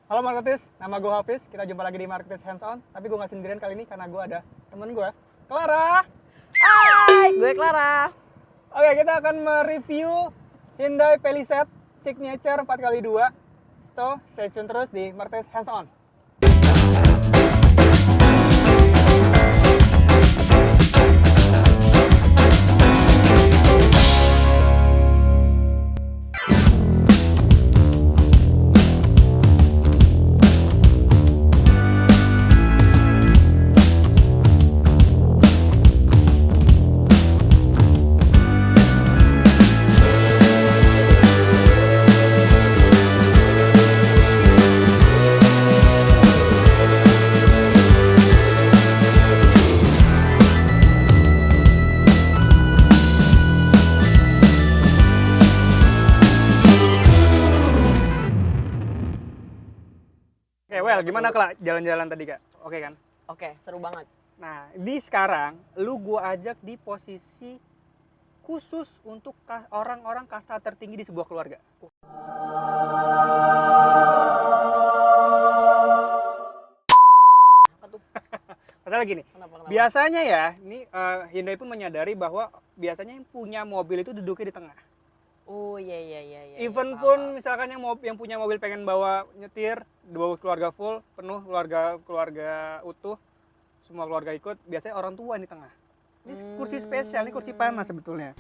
Halo Marketis, nama gue Hafiz. Kita jumpa lagi di Marketis Hands On. Tapi gue gak sendirian kali ini karena gue ada temen gue, Clara. Hai, gue Clara. Oke, kita akan mereview Hyundai Palisade Signature 4x2. So, stay tune terus di Marketis Hands On. Oke, well, gimana Kak jalan-jalan tadi Kak? Oke kan? Oke, seru banget. Nah, ini sekarang lu gua ajak di posisi khusus untuk orang-orang kasta tertinggi di sebuah keluarga. Apa tuh? Masalah gini, Kenapa? biasanya ya, ini Hyundai pun menyadari bahwa biasanya yang punya mobil itu duduknya di tengah. Oh iya. Even paham, pun paham. misalkan yang punya mobil pengen bawa nyetir, bawa keluarga full, penuh keluarga utuh, semua keluarga ikut, biasanya orang tua di tengah. Ini kursi spesial, ini kursi panas sebetulnya.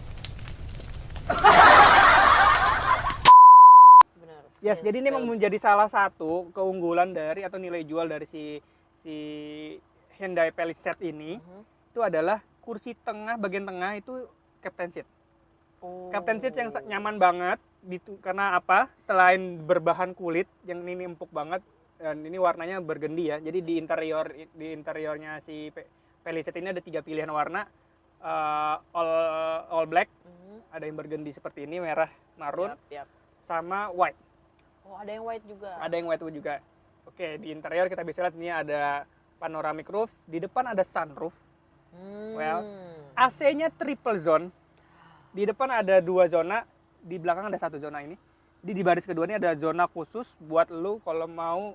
Benar. Yes, jadi ini memang menjadi salah satu keunggulan dari atau nilai jual dari si Hyundai Palisade ini. Itu adalah kursi tengah, bagian tengah itu captain seat. Oh. Captain seat yang nyaman banget karena apa? Selain berbahan kulit yang ini empuk banget dan ini warnanya burgundy ya. Jadi di interiornya si Palisade ini ada 3 pilihan warna. All black, ada yang burgundy seperti ini, merah, marun, Yap. sama white. Oh, ada yang white juga. Ada yang white juga. Oke, di interior kita bisa lihat ini ada panoramic roof, di depan ada sunroof. Well, AC-nya triple zone. Di depan ada 2 zona, di belakang ada 1 zona ini. Di baris kedua ini ada zona khusus buat lu kalau mau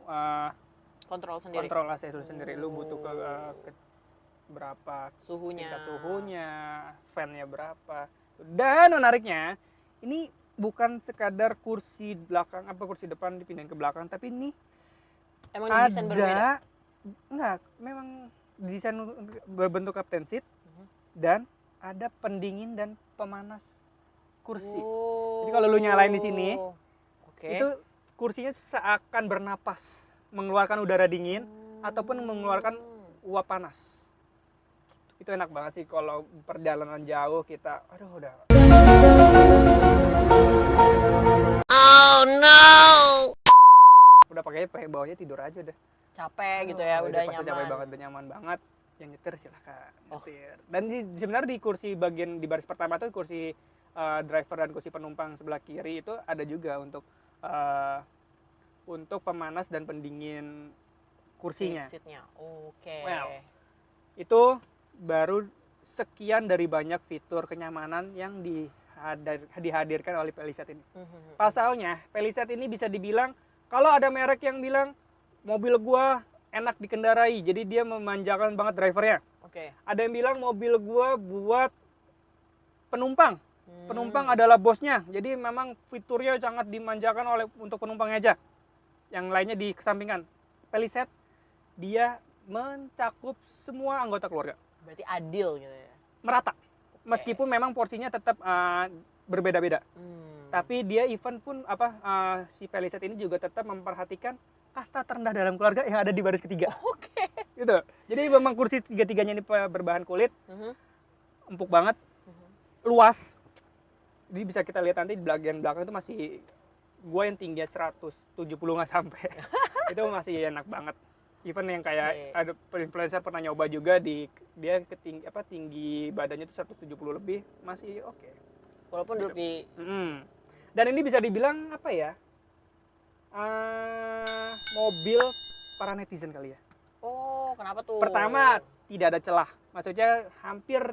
kontrol sendiri. kontrol AC lu sendiri. Lu butuh ke berapa Suhunya. tingkat suhunya, fan-nya berapa. Dan menariknya, ini bukan sekadar kursi belakang kursi depan dipindahin ke belakang, tapi ini Emang desain berbeda. Enggak, memang desain berbentuk captain seat dan ada pendingin dan pemanas kursi. Oh. Jadi kalau lu nyalain di sini, Oke. itu kursinya seakan bernapas, mengeluarkan udara dingin ataupun mengeluarkan uap panas. Itu enak banget sih kalau perjalanan jauh kita, aduh udah. Oh no. Udah pakai bawahnya tidur aja udah. Capek gitu ya, udah pasti nyaman. capek banget, udah nyaman banget. Yang nyetir silahkan Oh. nyetir. Dan sebenarnya di kursi bagian di baris pertama tuh kursi driver dan kursi penumpang sebelah kiri itu ada juga untuk pemanas dan pendingin kursinya. Seatnya. Oke. Well, itu baru sekian dari banyak fitur kenyamanan yang dihadirkan oleh Palisade ini. Pasalnya, Palisade ini bisa dibilang kalau ada merek yang bilang mobil gua enak dikendarai, jadi dia memanjakan banget drivernya. Oke. Ada yang bilang mobil gua buat penumpang. Penumpang adalah bosnya. Jadi memang fiturnya sangat dimanjakan untuk penumpang aja. Yang lainnya dikesampingkan. Palisade dia mencakup semua anggota keluarga. Berarti adil gitu ya. Merata. Meskipun memang porsinya tetap berbeda-beda. Tapi dia event pun si Palisade ini juga tetap memperhatikan kasta terendah dalam keluarga yang ada di baris ketiga. Oke. Gitu. Jadi memang kursi tiga-tiganya ini berbahan kulit, empuk banget, luas. Jadi bisa kita lihat nanti di bagian belakang itu masih gue yang tingginya 170 nggak sampai. Itu masih enak banget. Even yang kayak ada influencer pernah nyoba juga dia tinggi badannya itu 170 lebih masih oke. Walaupun duduk di Dan ini bisa dibilang apa ya? Mobil para netizen kali ya. Oh, kenapa tuh? Pertama, tidak ada celah. Maksudnya hampir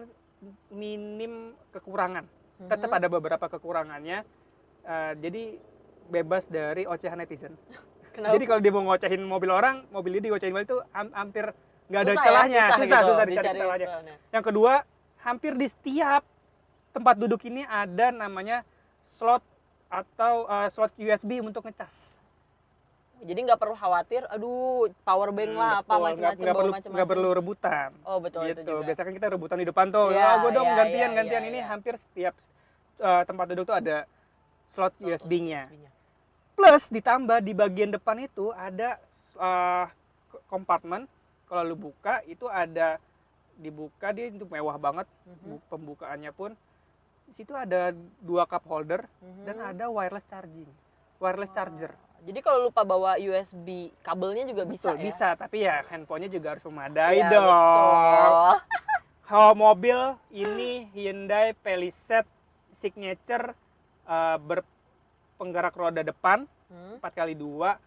minim kekurangan. Tetap ada beberapa kekurangannya. Jadi bebas dari ocehan netizen. Kenapa? Jadi kalau dia mau ngocehin mobil orang, mobil dia digocehin balik itu hampir nggak ada Susah ya, celahnya, susah gitu, susah dicari dicari celahnya. celahnya. Yang kedua, hampir di setiap tempat duduk ini ada namanya slot atau slot USB untuk ngecas. Jadi nggak perlu khawatir, aduh power bank lah apa Betul, macam-macam nggak bawa perlu macam-macam. nggak perlu rebutan. Oh betul itu Gitu. juga. Biasanya kan kita rebutan di depan tuh. Iya, Ah, gue dong iya, gantian iya, gantian iya, ini iya. hampir setiap tempat duduk tuh ada slot USB-nya. USB-nya. Plus ditambah di bagian depan itu ada kompartemen. Kalau lu buka itu ada dibuka, dia itu mewah banget. Pembukaannya pun di situ ada 2 cup holder dan ada wireless charging, wireless charger. Jadi kalau lupa bawa USB kabelnya juga bisa Betul, ya? bisa, tapi ya handphonenya juga harus memadai Iya, dong. betul. Kalau mobil ini Hyundai Palisade Signature berpenggerak roda depan 4x2,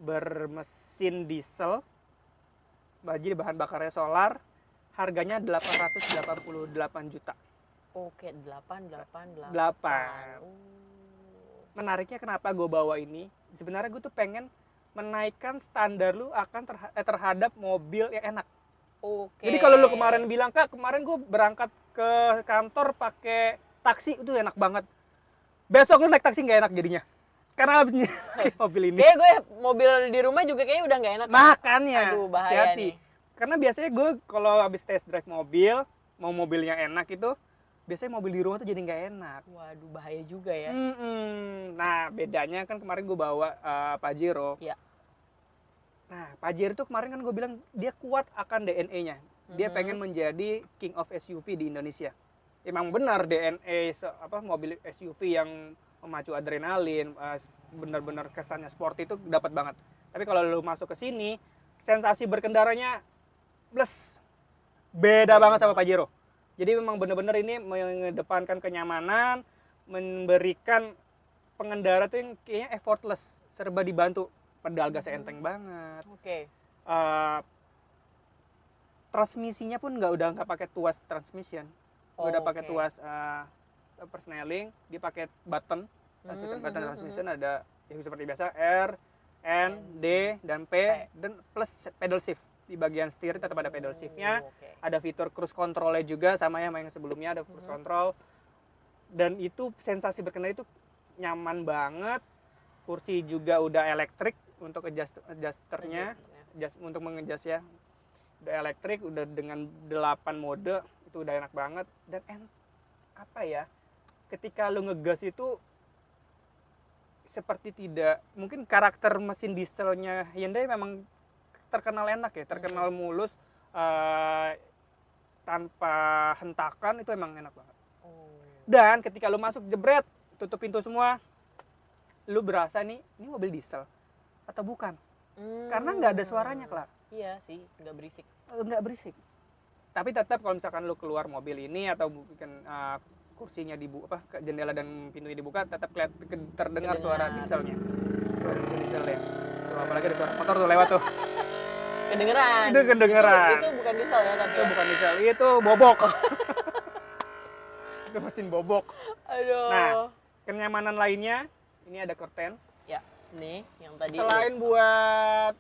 bermesin diesel, jadi bahan bakarnya solar, harganya 888 juta. Oke, 888. 8. Menariknya kenapa gue bawa ini? Sebenarnya gue tuh pengen menaikkan standar lu akan terhadap mobil yang enak. Oke. Jadi kalau lu kemarin bilang, Kak, kemarin gue berangkat ke kantor pakai taksi, itu enak banget. Besok lu naik taksi nggak enak jadinya. Karena habis mobil ini. Kayak gue mobil di rumah juga kayaknya udah nggak enak. Makanya, Aduh, bahaya hati-hati. nih. Karena biasanya gue kalau habis test drive mobil, mau mobilnya enak itu, biasanya mobil di rumah tuh jadi nggak enak. Waduh, bahaya juga ya. Nah, bedanya kan kemarin gue bawa Pajero. Iya. Nah, Pajero itu kemarin kan gue bilang dia kuat akan DNA-nya. Dia pengen menjadi king of SUV di Indonesia. Emang benar DNA mobil SUV yang memacu adrenalin, benar-benar kesannya sport itu dapat banget. Tapi kalau lu masuk ke sini, sensasi berkendaranya beda banget sama Pajero. Jadi memang benar-benar ini mengedepankan kenyamanan, memberikan pengendara tuh yang kayaknya effortless, serba dibantu. Pedal gasnya enteng banget. Oke. Transmisinya pun udah nggak pakai tuas transmission, udah pakai Oke. tuas persneling, dia pakai button transmission ada yang seperti biasa R, N, D, dan P, dan plus pedal shift. Di bagian setir tetap ada pedal shiftnya, ada fitur cruise controlnya juga sama ya yang sebelumnya ada cruise control, dan itu sensasi berkendara itu nyaman banget. Kursi juga udah elektrik untuk adjusternya, untuk mengejas ya, udah elektrik, udah dengan 8 mode, itu udah enak banget. Dan apa ya, ketika lu ngegas itu seperti tidak, mungkin karakter mesin dieselnya Hyundai memang terkenal enak ya, terkenal mulus, tanpa hentakan, itu emang enak banget. Dan ketika lu masuk jebret, tutup pintu semua, lu berasa nih, ini mobil diesel atau bukan? Karena nggak ada suaranya, Kla. Iya sih, nggak berisik. Nggak berisik. Tapi tetap kalau misalkan lu keluar mobil ini atau mungkin kursinya dibuka, jendela dan pintunya dibuka, tetap terdengar suara dieselnya. Suara dieselnya. Tuh, apalagi ada suara motor tuh lewat tuh. Kedengeran. Itu kedengeran. Itu bukan diesel ya tapi. Itu bukan diesel, itu bobok. Itu mesin bobok. Aduh. Nah, kenyamanan lainnya, ini ada curtain. Ya, nih yang tadi. Selain buat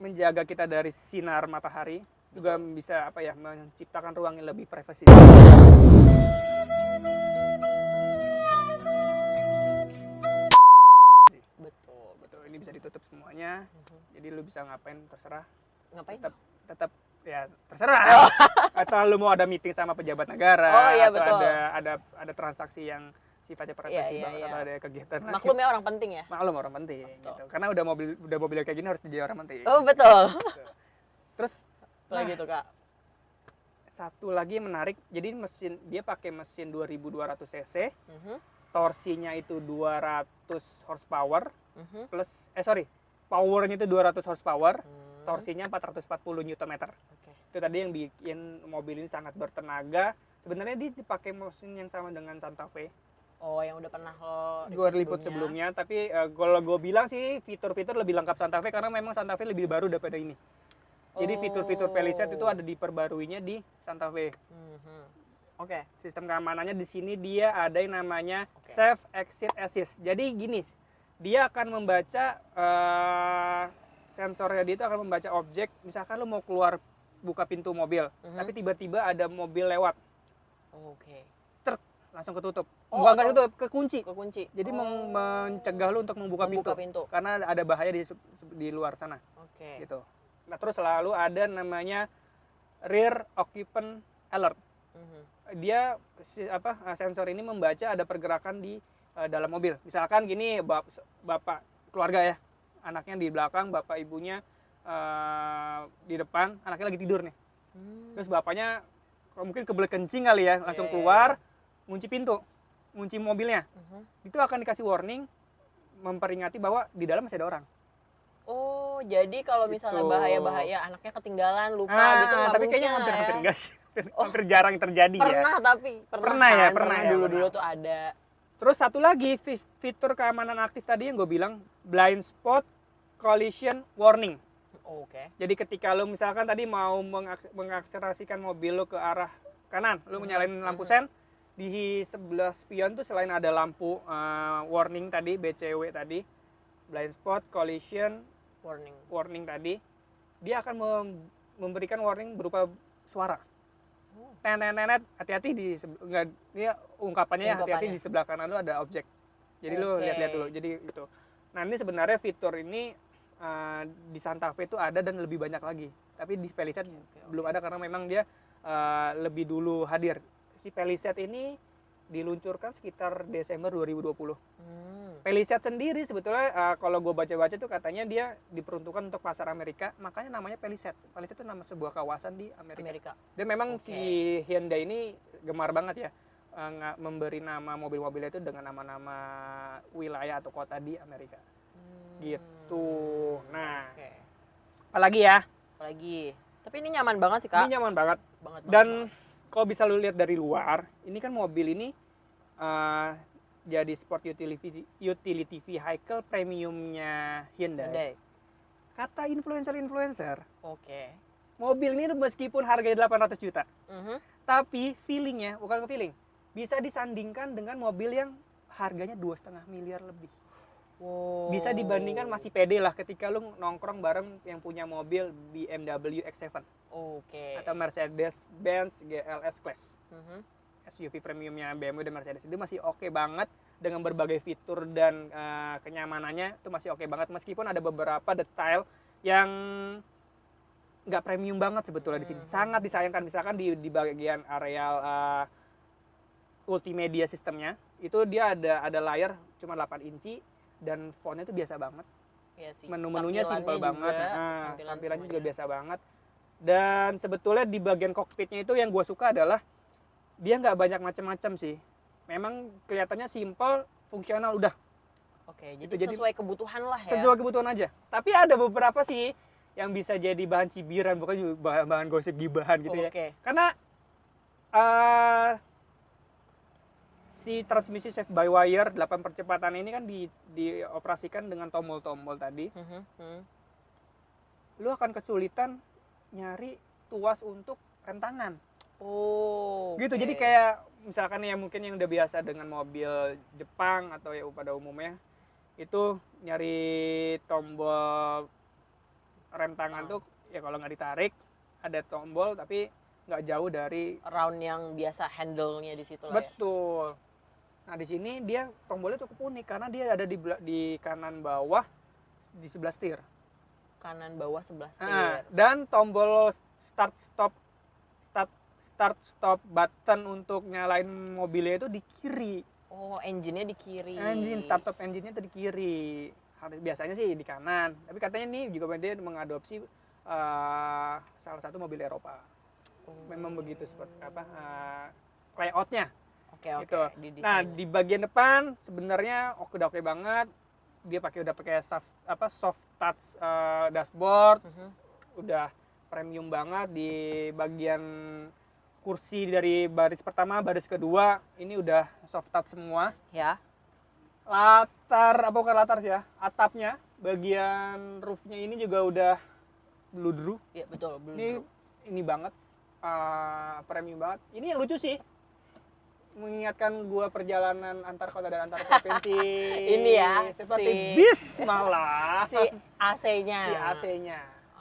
menjaga kita dari sinar matahari, juga bisa menciptakan ruang yang lebih privasi. Betul, ini bisa ditutup semuanya. Jadi lu bisa ngapain terserah. Ngapain? Tetap ya terserah. Atau lu mau ada meeting sama pejabat negara, Oh, iya, atau betul. ada transaksi yang sifatnya privasi banget, atau ada kegiatan. Maklum ya orang penting ya. Maklum orang penting gitu. Karena udah mobil kayak gini harus jadi orang penting. Oh betul. Gitu. Terus Lagi tuh Kak. satu lagi yang menarik, jadi dia pakai mesin 2200 cc, torsinya itu 200 horsepower, plus powernya itu 200 horsepower, torsinya 440 Nm. Itu tadi yang bikin mobil ini sangat bertenaga. Sebenarnya dia dipakai mesin yang sama dengan Santa Fe. Oh, yang udah pernah lo Gue liput sebelumnya, tapi kalau gue bilang sih fitur-fitur lebih lengkap Santa Fe karena memang Santa Fe lebih baru daripada ini. Jadi fitur-fitur Palisade itu ada diperbaruinya di Santa Fe. Oke. Sistem keamanannya di sini dia ada yang namanya Oke. Safe Exit Assist. Jadi gini, dia akan membaca sensornya dia itu akan membaca objek. Misalkan lu mau keluar buka pintu mobil, tapi tiba-tiba ada mobil lewat, Oke. langsung ketutup. Oh, Bukan nggak atau- tutup, kekunci. Kekunci. Jadi mencegah lu untuk membuka pintu. Karena ada bahaya di luar sana. Oke. Gitu. Nah, terus selalu ada namanya rear occupant alert. Dia sensor ini membaca ada pergerakan di dalam mobil. Misalkan gini, bapak keluarga ya, anaknya di belakang, bapak ibunya di depan, anaknya lagi tidur nih. Terus bapaknya mungkin kebelet kencing kali ya, langsung keluar, ngunci pintu, ngunci mobilnya. Itu akan dikasih warning, memperingati bahwa di dalam masih ada orang. Oh, jadi kalau misalnya Gitu. bahaya-bahaya, anaknya ketinggalan, lupa gitu nggak tapi kayaknya mungkin lah hampir ya. enggak sih. Hampir jarang terjadi ya. Pernah ya, Pernah ya, dulu-dulu pernah. tuh ada. Terus satu lagi fitur keamanan aktif tadi yang gue bilang, blind spot collision warning. Oke. Jadi ketika lo misalkan tadi mau mengakselerasikan mobil lo ke arah kanan, lo menyalain lampu sen, di sebelah spion tuh selain ada lampu warning tadi, BCW tadi, blind spot collision warning tadi, dia akan memberikan warning berupa suara. Tenet, hati-hati dia ungkapannya hati-hati di sebelah kanan lo ada objek. Jadi lo lihat-lihat dulu. Jadi itu. Nah, ini sebenarnya fitur ini di Santa Fe itu ada dan lebih banyak lagi. Tapi di Palisade belum ada karena memang dia lebih dulu hadir. Si Palisade ini diluncurkan sekitar Desember 2020. Palisade sendiri sebetulnya kalau gue baca-baca tuh katanya dia diperuntukkan untuk pasar Amerika, makanya namanya Palisade. Palisade itu nama sebuah kawasan di Amerika. Dan memang si Hyundai ini gemar banget ya memberi nama mobil-mobilnya itu dengan nama-nama wilayah atau kota di Amerika. Gitu. Nah, apalagi ya? Tapi ini nyaman banget sih, Kak. Ini nyaman banget. Dan kalau bisa lu lihat dari luar, ini kan mobil ini jadi sport utility vehicle premiumnya Hyundai. Kata influencer, mobil ini meskipun harganya 800 juta, tapi feelingnya, bukan feeling, bisa disandingkan dengan mobil yang harganya 2,5 miliar lebih. Bisa dibandingkan masih pede lah ketika lu nongkrong bareng yang punya mobil BMW X7 atau Mercedes-Benz GLS Class. SUV premiumnya BMW dan Mercedes itu masih oke banget dengan berbagai fitur dan kenyamanannya itu masih oke banget, meskipun ada beberapa detail yang nggak premium banget sebetulnya di sini. Sangat disayangkan, misalkan di bagian areal multimedia sistemnya itu dia ada layar cuma 8 inci dan fontnya itu biasa banget. Iya sih. Menu-menunya simpel banget. Tampilannya juga semuanya biasa banget. Dan sebetulnya di bagian kokpitnya itu yang gue suka adalah dia nggak banyak macam-macam sih. Memang kelihatannya simpel, fungsional udah. Jadi sesuai kebutuhan lah ya. Sesuai kebutuhan aja. Tapi ada beberapa sih yang bisa jadi bahan cibiran, bukan juga bahan gosip gibahan gitu ya. Karena si transmisi safe by wire 8 percepatan ini kan dioperasikan dengan tombol-tombol tadi. Lu akan kesulitan nyari tuas untuk rem tangan. Gitu. Jadi kayak misalkan ya mungkin yang udah biasa dengan mobil Jepang atau ya pada umumnya itu nyari tombol rem tangan tuh ya kalau nggak ditarik ada tombol tapi nggak jauh dari round yang biasa handle-nya di situ lah. Betul. Nah, di sini dia tombolnya cukup unik karena dia ada di kanan bawah di sebelah setir. Kanan bawah sebelah setir. Dan tombol start stop button untuk nyalain mobilnya itu di kiri. Engine-nya di kiri. Start stop engine-nya itu di kiri. Biasanya sih di kanan, tapi katanya ini juga dia mengadopsi salah satu mobil Eropa. Memang begitu seperti layout-nya. Gitu. Nah, di bagian depan sebenarnya udah oke banget. Dia udah pakai soft touch dashboard. Udah premium banget. Di bagian kursi dari baris pertama, baris kedua ini udah soft touch semua. Ya. Bukan latar sih ya, atapnya, bagian roofnya ini juga udah bludru. Iya betul, bludru. Ini banget, premium banget. Ini yang lucu sih, mengingatkan gua perjalanan antar kota dan antar provinsi. Ini ya, seperti si- bis malah. Si AC-nya. Si AC-nya.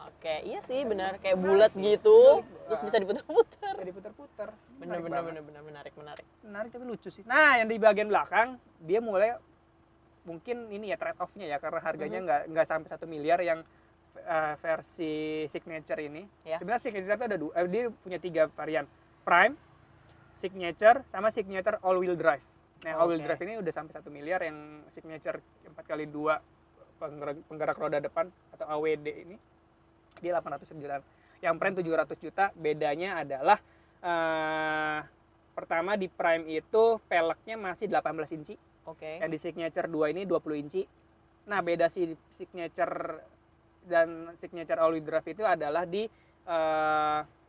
Oke, iya sih benar kayak bulat gitu, Menarik. terus bisa diputar-putar. Jadi puter-puter. Bener Menarik bener banget. menarik. Menarik tapi lucu sih. Nah, yang di bagian belakang dia mulai mungkin ini ya trade off-nya ya karena harganya nggak sampai 1 miliar yang versi signature ini. Ya. Sebenarnya signature itu ada dia punya 3 varian. Prime, signature, sama signature all wheel drive. Nah, all wheel Oke. drive ini udah sampai 1 miliar, yang signature 4x2 penggerak roda depan atau AWD ini dia 800 jutaan. Yang Prime 700 juta. Bedanya adalah pertama di Prime itu peleknya masih 18 inci. Oke. Yang di Signature 2 ini 20 inci. Nah, beda si Signature dan Signature all wheel drive itu adalah di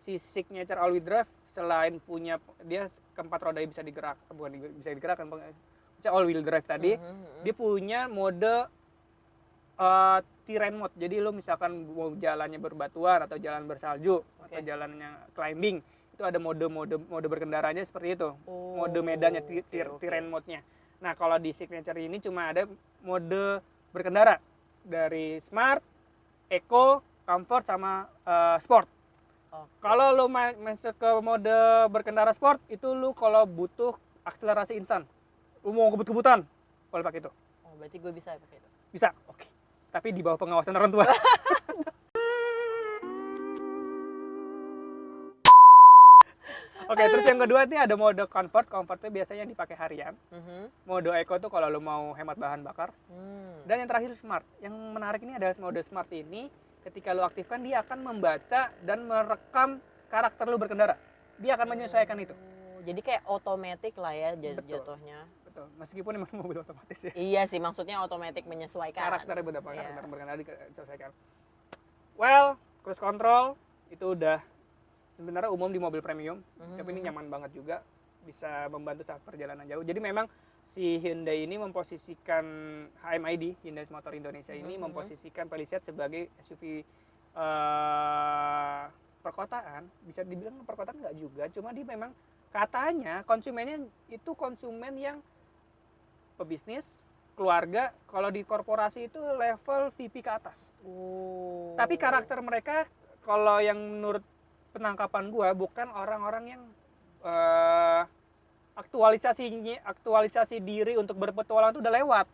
si Signature all wheel drive selain punya dia keempat roda bisa bisa digerakkan all wheel drive tadi, dia punya mode terrain mode. Jadi lo misalkan mau jalannya berbatuan atau jalan bersalju atau jalannya climbing, itu ada mode berkendaranya seperti itu. Mode medannya terrain mode-nya. Nah, kalau di Signature ini cuma ada mode berkendara dari Smart, Eco, Comfort sama Sport. Kalau lo masuk ke mode berkendara Sport, itu lo kalau butuh akselerasi instan, lo mau kebut-kebutan, boleh pakai itu. Oh, berarti gue bisa pakai itu. Bisa. Oke. Tapi di bawah pengawasan orang tua. Oke, terus yang kedua ini ada mode comfort. Comfortnya biasanya dipakai harian. Mode eco tuh kalau lo mau hemat bahan bakar. Dan yang terakhir smart. Yang menarik ini adalah mode smart ini, ketika lo aktifkan dia akan membaca dan merekam karakter lo berkendara. Dia akan menyesuaikan itu. Jadi kayak otomatis lah ya Betul. jatuhnya. Betul. Meskipun memang mobil otomatis ya. Iya sih, maksudnya otomatis menyesuaikan. Karakternya berapa Iya. karakter berkendara disesuaikan. Well, cruise control itu udah sebenarnya umum di mobil premium, tapi ini nyaman banget juga, bisa membantu saat perjalanan jauh. Jadi memang si Hyundai ini memposisikan HMID, Hyundai Motor Indonesia ini memposisikan Palisade sebagai SUV perkotaan. Bisa dibilang perkotaan nggak juga, cuma dia memang katanya konsumennya itu konsumen yang pebisnis, keluarga. Kalau di korporasi itu level VP ke atas. Tapi karakter mereka kalau yang menurut penangkapan gua bukan orang-orang yang aktualisasi diri untuk berpetualang itu udah lewat.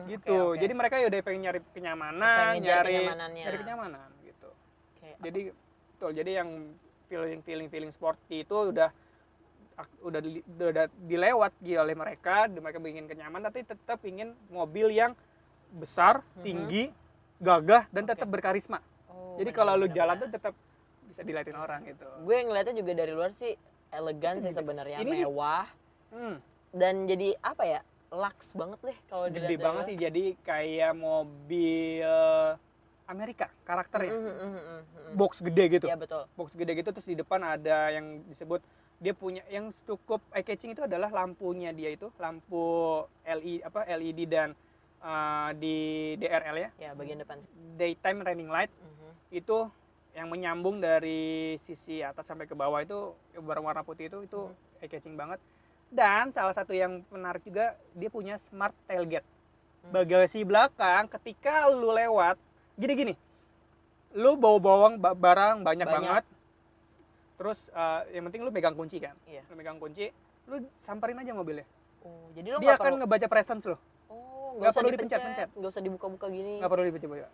Gitu. Oke. Jadi mereka udah pengen nyari kenyamanan, Pengen nyari kenyamanan gitu. Oke. Jadi betul. Jadi yang feeling sporty itu udah dilewat oleh mereka. Mereka ingin kenyamanan tapi tetap ingin mobil yang besar, tinggi, gagah dan tetap berkarisma. Jadi kalau lu jalan tuh tetap bisa dilihatin orang gitu. Gue ngeliatnya juga dari luar sih elegan sih sebenarnya, mewah. Dan jadi apa ya? Lux banget deh kalau dilihat. Gede banget sih, jadi kayak mobil Amerika karakternya. Box gede gitu. Iya betul. Box gede gitu, terus di depan ada yang disebut, dia punya yang cukup eye catching itu adalah lampunya dia itu, lampu LED dan di DRL ya. Ya, bagian depan. Daytime running light. Itu yang menyambung dari sisi atas sampai ke bawah itu warna putih itu eye catching banget. Dan salah satu yang menarik juga, dia punya smart tailgate. Bagasi belakang ketika lu lewat, gini, lu bawa barang banyak banget. Terus yang penting lu pegang kunci kan. Iya. Lu pegang kunci, lu samperin aja mobilnya. Jadi lo Dia akan ngebaca presence lo. nggak perlu usah dipencet-pencet. Nggak usah dibuka-buka gini. Nggak perlu dibaca.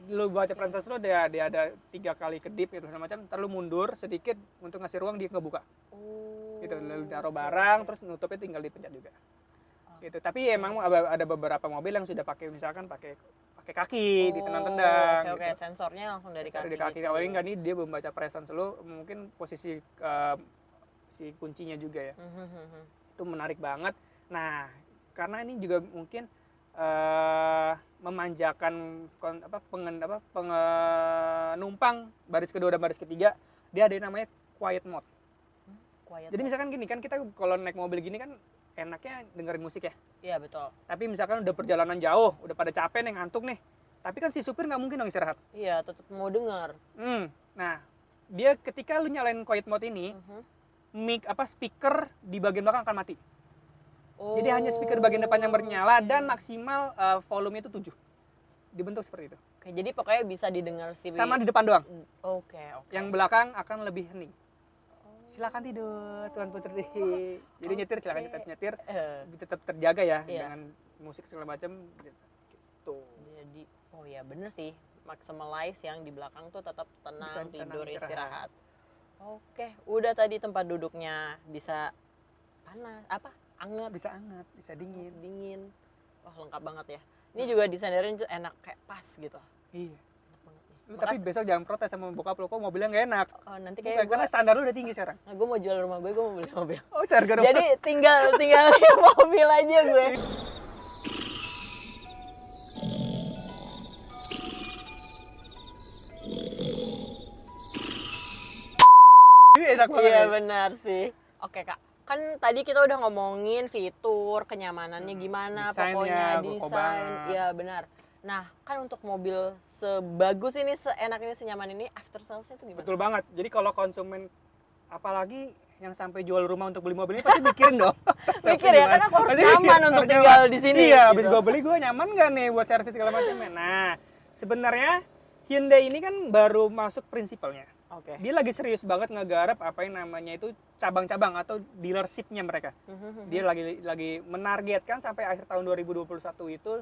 Lu baca presence lo, dia ada 3 kali kedip gitu macam, ntar lu mundur sedikit untuk ngasih ruang, dia ngebuka. Gitu, lu taruh barang terus nutupnya tinggal dipencet juga. Gitu. Tapi emang ada beberapa mobil yang sudah pakai misalkan pakai kaki ditendang-tendang. Oke, gitu. sensornya langsung dari kaki. Dari kaki. Gitu. Kalau enggak nih dia membaca presence lu, mungkin posisi si kuncinya juga ya. Itu menarik banget. Nah, karena ini juga mungkin memanjakan penumpang baris kedua dan baris ketiga, dia ada yang namanya quiet mode. Jadi misalkan gini kan, kita kalau naik mobil gini kan enaknya dengerin musik ya. Iya betul. Tapi misalkan udah perjalanan jauh, udah pada capek nih, ngantuk nih. Tapi kan si supir nggak mungkin dong istirahat. Iya, tetap mau dengar. Nah, dia ketika lu nyalain quiet mode ini, speaker di bagian belakang akan mati. Oh. Jadi hanya speaker bagian depan yang bernyala dan maksimal volume itu 7. Dibentuk seperti itu. Oke, jadi pokoknya bisa didengar si Sama di depan doang. Oke. Yang belakang akan lebih hening. Silakan tidur, Tuan Putri. Jadi nyetir silakan nyetir. Tetap terjaga ya dengan musik segala macam gitu. Jadi ya bener sih. Maximize yang di belakang tuh tetap tenang, tidur, istirahat. Oke, udah tadi tempat duduknya bisa panas, anget, bisa dingin. Wah, lengkap banget ya. Ini juga disadarin enak kayak pas gitu. Iya. Enak banget nih. Lu tapi besok jangan protes sama bokap lu, kok mobilnya nggak enak. Oh, nanti kayak karena standar lu udah tinggi sekarang. Nah, gue mau jual rumah gue mau beli mobil. Oh, seharga rumah. Jadi tinggal mobil aja gue. Ini enak banget. Iya, benar sih. Oke, Kak. Kan tadi kita udah ngomongin fitur, kenyamanannya gimana, pokoknya desain. Iya, benar. Nah, kan untuk mobil sebagus ini, seenak ini, senyaman ini, after sales-nya itu gimana? Betul banget. Jadi kalau konsumen, apalagi yang sampai jual rumah untuk beli mobil ini, pasti mikirin dong. Mikir ya, karena aku harus nyaman untuk tinggal di sini. Iya, gitu. Habis gue beli, gue nyaman gak nih buat servis segala macamnya. Nah, sebenarnya Hyundai ini kan baru masuk prinsipalnya. Oke. Dia lagi serius banget ngegarap apa yang namanya itu cabang-cabang atau dealership-nya mereka. Dia lagi menargetkan sampai akhir tahun 2021 itu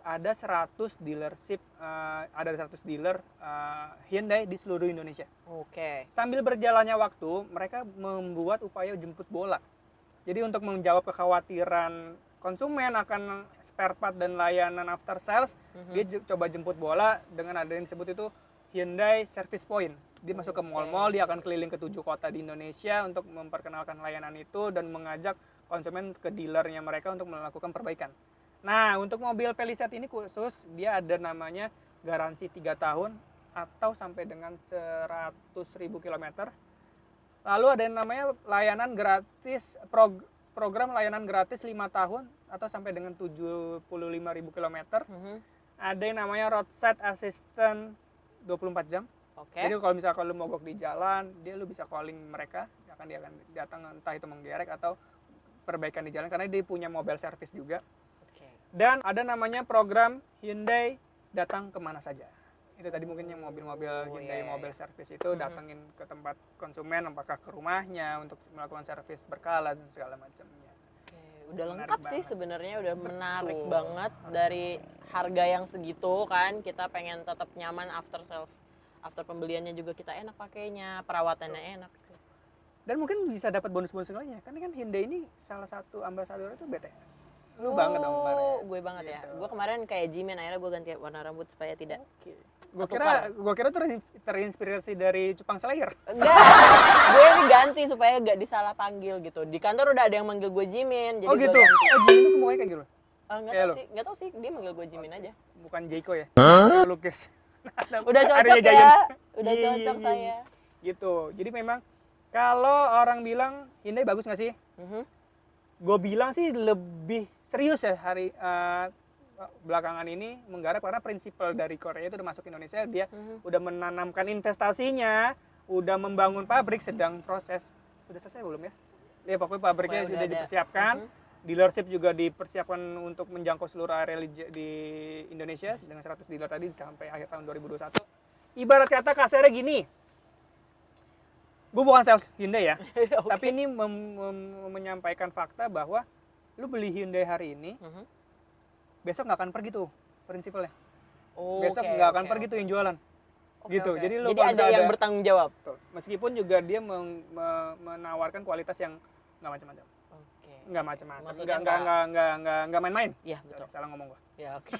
ada 100 dealership, ada 100 dealer Hyundai di seluruh Indonesia. Oke. Sambil berjalannya waktu, mereka membuat upaya jemput bola. Jadi untuk menjawab kekhawatiran konsumen akan spare part dan layanan after sales, dia coba jemput bola dengan ada yang disebut itu Hyundai Service Point. Dia masuk ke mall-mall, dia akan keliling ke 7 kota di Indonesia untuk memperkenalkan layanan itu dan mengajak konsumen ke dealernya mereka untuk melakukan perbaikan. Nah, untuk mobil Palisade ini khusus, dia ada namanya garansi 3 tahun atau sampai dengan 100.000 km. Lalu ada yang namanya layanan gratis, program layanan gratis 5 tahun atau sampai dengan 75.000 km. Ada yang namanya roadside assistant 24 jam. Jadi kalau misalkan lu mogok di jalan, lu bisa calling mereka, dia akan datang entah itu menggerek atau perbaikan di jalan karena dia punya mobile service juga. Dan ada namanya program Hyundai datang kemana saja. Itu tadi mungkin yang mobil-mobil Hyundai mobile service itu datangin ke tempat konsumen, apakah ke rumahnya untuk melakukan servis berkala dan segala macamnya. Udah lengkap sih sebenarnya, udah menarik banget. Dari harga yang segitu kan, kita pengen tetap nyaman after sales. After pembeliannya juga kita enak pakainya, perawatannya enak. Dan mungkin bisa dapat bonus-bonus lainnya. Kan Hyundai ini salah satu ambasador itu BTS. Lu banget dong kemarin. Gue banget gitu. Ya. Gue kemarin kayak Jimin, akhirnya gue ganti warna rambut supaya tidak. Gue kira terinspirasi dari Cupang Slayer. Enggak, gue ini ganti supaya gak disalah panggil gitu. Di kantor udah ada yang manggil gue Jimin, jadi gitu. Gue ganti. Jimin tuh mukanya kayak gitu. Nggak tahu sih, dia manggil gue Jimin aja. Bukan Jayco ya? Lukis. Udah cocok ya, udah cocok saya. Gitu. Jadi memang kalau orang bilang Hyundai bagus nggak sih? Gue bilang sih lebih serius ya belakangan ini menggarap karena prinsipal dari Korea itu udah masuk Indonesia, dia udah menanamkan investasinya, udah membangun pabrik, sedang proses. Sudah selesai belum ya? Ya pokoknya pabriknya sudah dipersiapkan. Dealership juga dipersiapkan untuk menjangkau seluruh area di Indonesia dengan 100 dealer tadi sampai akhir tahun 2021. Ibarat kata kasarnya gini, gue bukan sales Hyundai ya, tapi ini menyampaikan fakta bahwa lu beli Hyundai hari ini, besok nggak akan pergi tuh prinsipalnya. Besok nggak akan pergi tuh yang jualan. Gitu. Jadi lu ada yang bertanggung jawab. Meskipun juga dia menawarkan kualitas yang nggak macam-macam. Nggak macam-macam. Nggak main-main. Iya, betul. Salah ngomong gua. Ya, oke.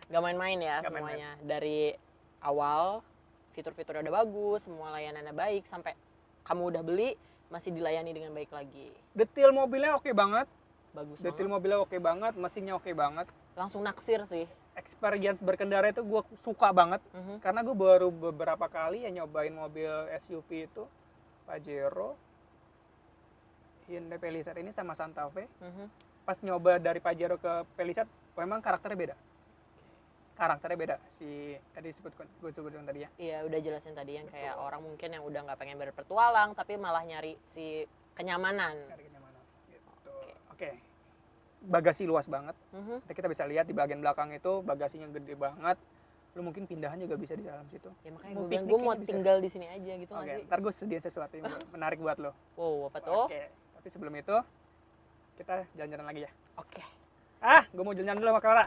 Nggak main-main ya semuanya. Dari awal fitur-fiturnya udah bagus, semua layanannya baik, sampai kamu udah beli masih dilayani dengan baik lagi. Detail mobilnya oke banget. Bagus Detail mobilnya oke banget, mesinnya oke banget. Langsung naksir sih. Experience berkendara itu gue suka banget. Karena gue baru beberapa kali ya nyobain mobil SUV itu, Pajero, Hyundai Palisade ini sama Santa Fe. Pas nyoba dari Pajero ke Palisade, memang karakternya beda. Karakternya beda. Si tadi gue sebutkan tadi ya. Iya, udah jelasin tadi yang kayak orang mungkin yang udah nggak pengen berpetualang, tapi malah nyari si kenyamanan. Dari kenyamanan. Gitu. Oke. Bagasi luas banget. Nanti kita bisa lihat di bagian belakang itu bagasinya gede banget. Lu mungkin pindahan juga bisa di dalam situ. Ya makanya gue bilang gue mau tinggal di sini aja gitu nggak Oke, sih? ntar gue sediain sesuatu yang menarik buat lo. Wow, apa tuh? Oke, tapi sebelum itu kita jalan-jalan lagi ya. Oke. Gue mau jalan-jalan dulu sama Clara.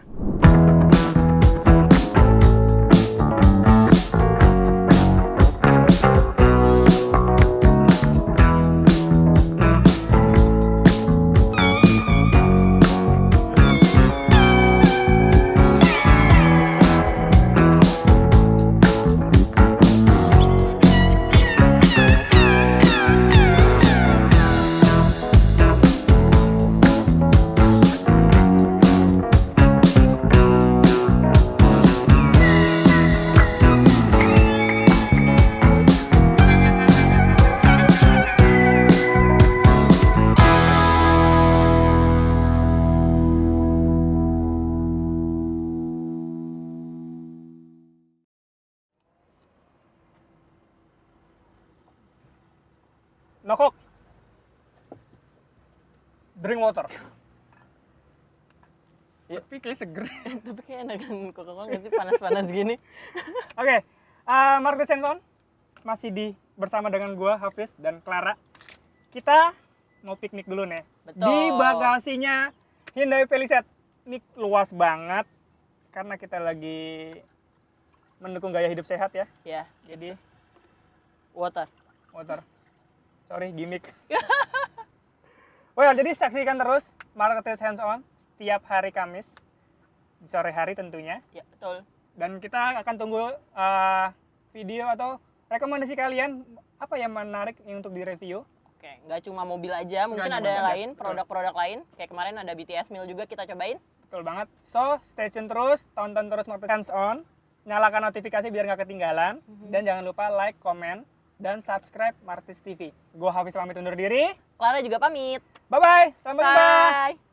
Nokok. Drink water. Ya. Tapi kayak seger. Tapi kayak enakan Coca-Cola nggak sih panas-panas gini? Oke, Marcus Hands On masih bersama dengan gua Hafiz dan Clara. Kita mau piknik dulu nih. Betul. Di bagasinya Hyundai Palisade. Ini luas banget karena kita lagi mendukung gaya hidup sehat ya. Ya, Jadi water. Sorry, gimmick. Well, jadi saksikan terus Marcus Hands On setiap hari Kamis di sore hari tentunya. Ya, betul. Dan kita akan tunggu video atau rekomendasi kalian apa yang menarik untuk direview. Oke, nggak cuma mobil aja, mungkin cuma ada mobil, lain, produk-produk lain. Kayak kemarin ada BTS Meal juga kita cobain. Betul banget. So, stay tune terus, tonton terus Marcus Hands On. Nyalakan notifikasi biar nggak ketinggalan. Dan jangan lupa like, comment, dan subscribe Martis TV. Gue Hafiz pamit undur diri. Clara juga pamit. Bye-bye. Sampai jumpa. Bye.